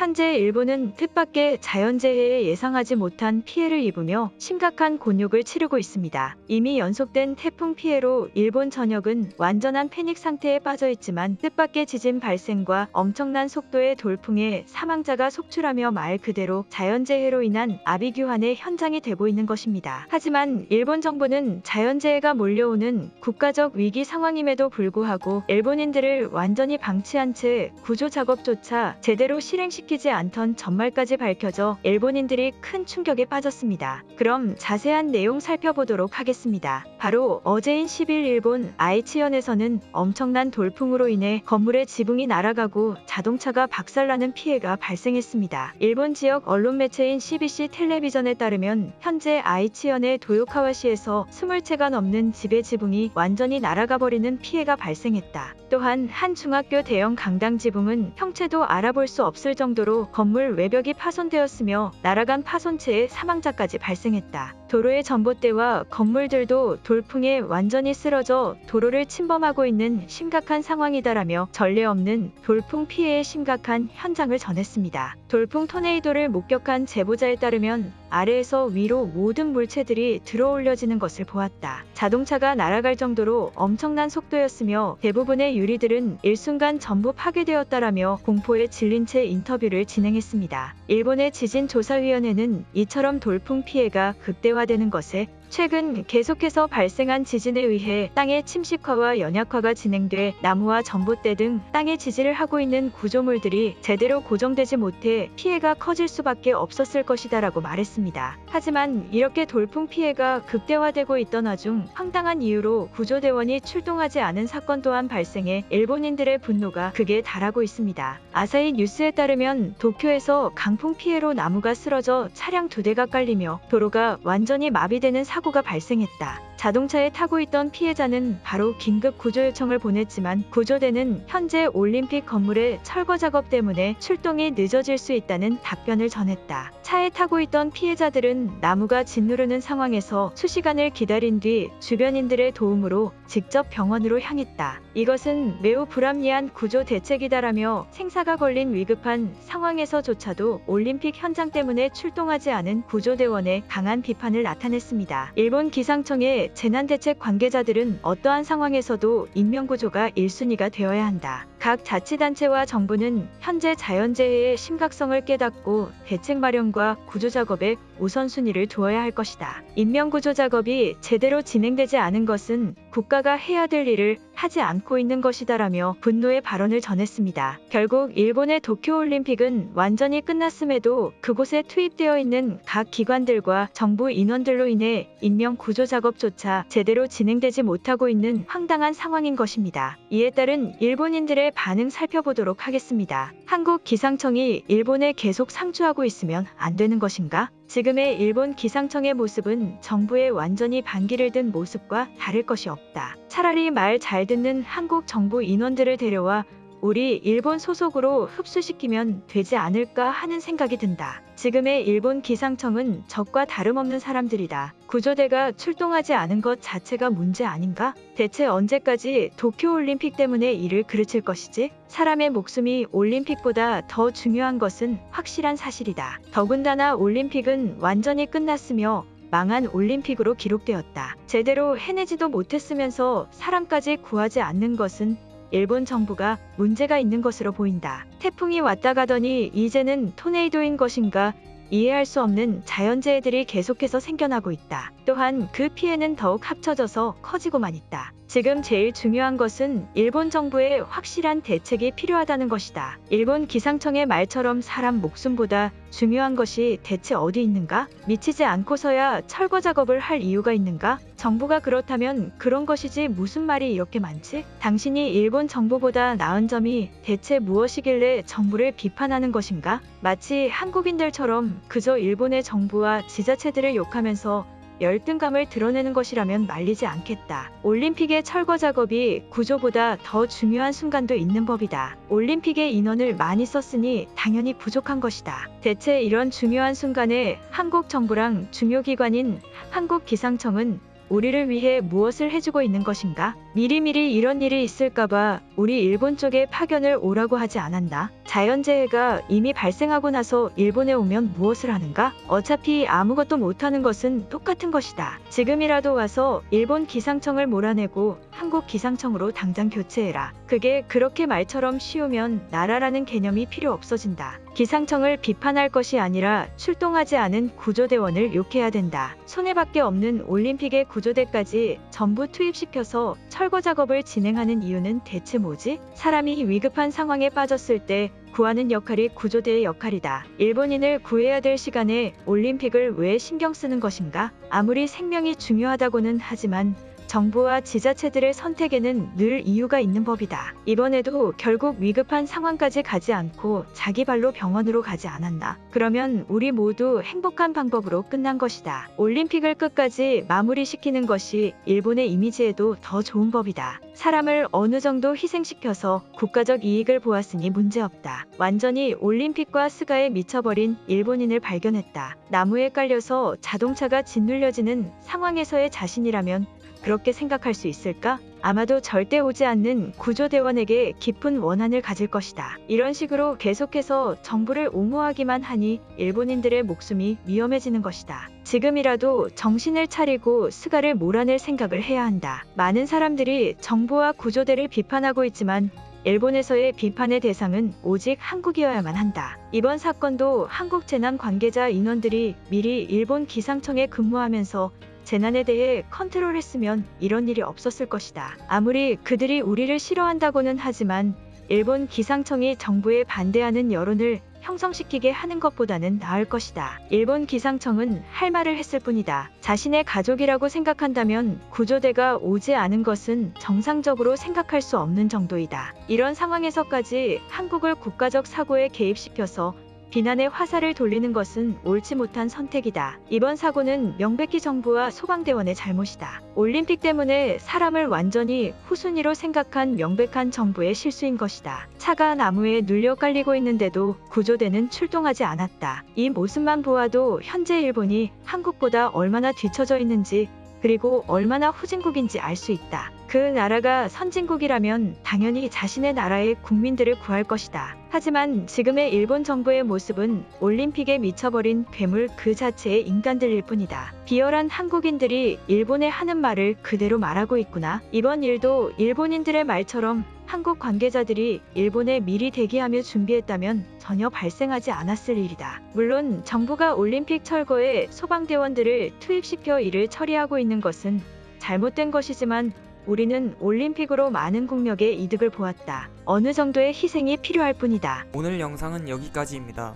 현재 일본은 뜻밖의 자연재해에 예상하지 못한 피해를 입으며 심각한 곤욕을 치르고 있습니다. 이미 연속된 태풍 피해로 일본 전역은 완전한 패닉 상태에 빠져 있지만 뜻밖의 지진 발생과 엄청난 속도의 돌풍에 사망자가 속출하며 말 그대로 자연재해로 인한 아비규환의 현장이 되고 있는 것입니다. 하지만 일본 정부는 자연재해가 몰려오는 국가적 위기 상황임에도 불구하고 일본인들을 완전히 방치한 채 구조 작업조차 제대로 실행시키지 않던 전말까지 밝혀져 일본인들이 큰 충격에 빠졌습니다. 그럼 자세한 내용 살펴보도록 하겠습니다. 바로 어제인 10일 일본 아이치현에서는 엄청난 돌풍으로 인해 건물의 지붕이 날아가고 자동차가 박살나는 피해가 발생했습니다. 일본 지역 언론 매체인 CBC 텔레비전에 따르면 현재 아이치현의 도요카와시에서 20채가 넘는 집의 지붕이 완전히 날아가 버리는 피해가 발생했다. 또한 한 중학교 대형 강당 지붕은 형체도 알아볼 수 없을 정도로 건물 외벽이 파손되었으며 날아간 파손체에 사망자까지 발생했다. 도로의 전봇대와 건물들도 돌풍에 완전히 쓰러져 도로를 침범하고 있는 심각한 상황이다라며 전례 없는 돌풍 피해의 심각한 현장을 전했습니다. 돌풍 토네이도를 목격한 제보자에 따르면 아래에서 위로 모든 물체들이 들어올려지는 것을 보았다. 자동차가 날아갈 정도로 엄청난 속도였으며 대부분의 유리들은 일순간 전부 파괴되었다라며 공포에 질린 채 인터뷰를 진행했습니다. 일본의 지진조사위원회는 이처럼 돌풍 피해가 극대화되는 것에 최근 계속해서 발생한 지진에 의해 땅의 침식화와 연약화가 진행돼 나무와 전봇대 등 땅에 지지를 하고 있는 구조물들이 제대로 고정되지 못해 피해가 커질 수밖에 없었을 것이다라고 말했습니다. 하지만 이렇게 돌풍 피해가 극대화되고 있던 와중 황당한 이유로 구조대원이 출동하지 않은 사건 또한 발생해 일본인들의 분노가 극에 달하고 있습니다. 아사히 뉴스에 따르면 도쿄에서 강풍 피해로 나무가 쓰러져 차량 2대가 깔리며 도로가 완전히 마비되는 사고가 발생했다. 자동차에 타고 있던 피해자는 바로 긴급 구조 요청을 보냈지만 구조대는 현재 올림픽 건물의 철거 작업 때문에 출동이 늦어질 수 있다는 답변을 전했다. 차에 타고 있던 피해자들은 나무가 짓누르는 상황에서 수시간을 기다린 뒤 주변인들의 도움으로 직접 병원으로 향했다. 이것은 매우 불합리한 구조 대책이다라며 생사가 걸린 위급한 상황에서조차도 올림픽 현장 때문에 출동하지 않은 구조대원의 강한 비판을 나타냈습니다. 일본 기상청의 재난대책 관계자들은 어떠한 상황에서도 인명구조가 1순위가 되어야 한다. 각 자치단체와 정부는 현재 자연재해의 심각성을 깨닫고 대책 마련과 구조작업에 우선순위를 두어야 할 것이다. 인명구조 작업이 제대로 진행되지 않은 것은 국가가 해야 될 일을 하지 않고 있는 것이다라며 분노의 발언을 전했습니다. 결국 일본의 도쿄올림픽은 완전히 끝났음에도 그곳에 투입되어 있는 각 기관들과 정부 인원들로 인해 인명구조 작업조차 제대로 진행되지 못하고 있는 황당한 상황인 것입니다. 이에 따른 일본인들의 반응 살펴보도록 하겠습니다. 한국 기상청이 일본에 계속 상주하고 있으면 안 되는 것인가? 지금의 일본 기상청의 모습은 정부의 완전히 반기를 든 모습과 다를 것이 없다. 차라리 말 잘 듣는 한국 정부 인원들을 데려와 우리 일본 소속으로 흡수시키면 되지 않을까 하는 생각이 든다. 지금의 일본 기상청은 적과 다름없는 사람들이다. 구조대가 출동하지 않은 것 자체가 문제 아닌가? 대체 언제까지 도쿄올림픽 때문에 일을 그르칠 것이지? 사람의 목숨이 올림픽보다 더 중요한 것은 확실한 사실이다. 더군다나 올림픽은 완전히 끝났으며 망한 올림픽으로 기록되었다. 제대로 해내지도 못했으면서 사람까지 구하지 않는 것은 일본 정부가 문제가 있는 것으로 보인다. 태풍이 왔다 가더니 이제는 토네이도인 것인가? 이해할 수 없는 자연재해들이 계속해서 생겨나고 있다. 또한 그 피해는 더욱 합쳐져서 커지고만 있다. 지금 제일 중요한 것은 일본 정부의 확실한 대책이 필요하다는 것이다. 일본 기상청의 말처럼 사람 목숨보다 중요한 것이 대체 어디 있는가? 미치지 않고서야 철거 작업을 할 이유가 있는가? 정부가 그렇다면 그런 것이지 무슨 말이 이렇게 많지? 당신이 일본 정부보다 나은 점이 대체 무엇이길래 정부를 비판하는 것인가? 마치 한국인들처럼 그저 일본의 정부와 지자체들을 욕하면서 열등감을 드러내는 것이라면 말리지 않겠다. 올림픽의 철거 작업이 구조보다 더 중요한 순간도 있는 법이다. 올림픽의 인원을 많이 썼으니 당연히 부족한 것이다. 대체 이런 중요한 순간에 한국 정부랑 중요기관인 한국기상청은 우리를 위해 무엇을 해주고 있는 것인가? 미리미리 이런 일이 있을까봐 우리 일본 쪽에 파견을 오라고 하지 않았나? 자연재해가 이미 발생하고 나서 일본에 오면 무엇을 하는가? 어차피 아무것도 못하는 것은 똑같은 것이다. 지금이라도 와서 일본 기상청을 몰아내고 한국 기상청으로 당장 교체해라. 그게 그렇게 말처럼 쉬우면 나라라는 개념이 필요 없어진다. 기상청을 비판할 것이 아니라 출동하지 않은 구조대원을 욕해야 된다. 손해밖에 없는 올림픽의 구조대까지 전부 투입시켜서 철거 작업을 진행하는 이유는 대체 뭐지? 사람이 위급한 상황에 빠졌을 때 구하는 역할이 구조대의 역할이다. 일본인을 구해야 될 시간에 올림픽을 왜 신경 쓰는 것인가? 아무리 생명이 중요하다고는 하지만 정부와 지자체들의 선택에는 늘 이유가 있는 법이다. 이번에도 결국 위급한 상황까지 가지 않고 자기 발로 병원으로 가지 않았나? 그러면 우리 모두 행복한 방법으로 끝난 것이다. 올림픽을 끝까지 마무리시키는 것이 일본의 이미지에도 더 좋은 법이다. 사람을 어느 정도 희생시켜서 국가적 이익을 보았으니 문제없다. 완전히 올림픽과 스가에 미쳐버린 일본인을 발견했다. 나무에 깔려서 자동차가 짓눌려지는 상황에서의 자신이라면 그렇게 생각할 수 있을까? 아마도 절대 오지 않는 구조대원에게 깊은 원한을 가질 것이다. 이런 식으로 계속해서 정부를 옹호하기만 하니 일본인들의 목숨이 위험해지는 것이다. 지금이라도 정신을 차리고 스가를 몰아낼 생각을 해야 한다. 많은 사람들이 정부와 구조대를 비판하고 있지만 일본에서의 비판의 대상은 오직 한국이어야만 한다. 이번 사건도 한국 재난 관계자 인원들이 미리 일본 기상청에 근무하면서 재난에 대해 컨트롤했으면 이런 일이 없었을 것이다. 아무리 그들이 우리를 싫어한다고는 하지만 일본 기상청이 정부에 반대하는 여론을 형성시키게 하는 것보다는 나을 것이다. 일본 기상청은 할 말을 했을 뿐이다. 자신의 가족이라고 생각한다면 구조대가 오지 않은 것은 정상적으로 생각할 수 없는 정도이다. 이런 상황에서까지 한국을 국가적 사고에 개입시켜서 비난의 화살을 돌리는 것은 옳지 못한 선택이다. 이번 사고는 명백히 정부와 소방대원의 잘못이다. 올림픽 때문에 사람을 완전히 후순위로 생각한 명백한 정부의 실수인 것이다. 차가 나무에 눌려 깔리고 있는데도 구조대는 출동하지 않았다. 이 모습만 보아도 현재 일본이 한국보다 얼마나 뒤처져 있는지 그리고 얼마나 후진국인지 알 수 있다. 그 나라가 선진국이라면 당연히 자신의 나라의 국민들을 구할 것이다. 하지만 지금의 일본 정부의 모습은 올림픽에 미쳐버린 괴물 그 자체의 인간들일 뿐이다. 비열한 한국인들이 일본에 하는 말을 그대로 말하고 있구나. 이번 일도 일본인들의 말처럼 한국 관계자들이 일본에 미리 대기하며 준비했다면 전혀 발생하지 않았을 일이다. 물론 정부가 올림픽 철거에 소방대원들을 투입시켜 일을 처리하고 있는 것은 잘못된 것이지만 우리는 올림픽으로 많은 국력의 이득을 보았다. 어느 정도의 희생이 필요할 뿐이다. 오늘 영상은 여기까지입니다.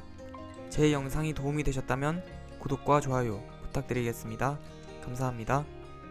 제 영상이 도움이 되셨다면 구독과 좋아요 부탁드리겠습니다. 감사합니다.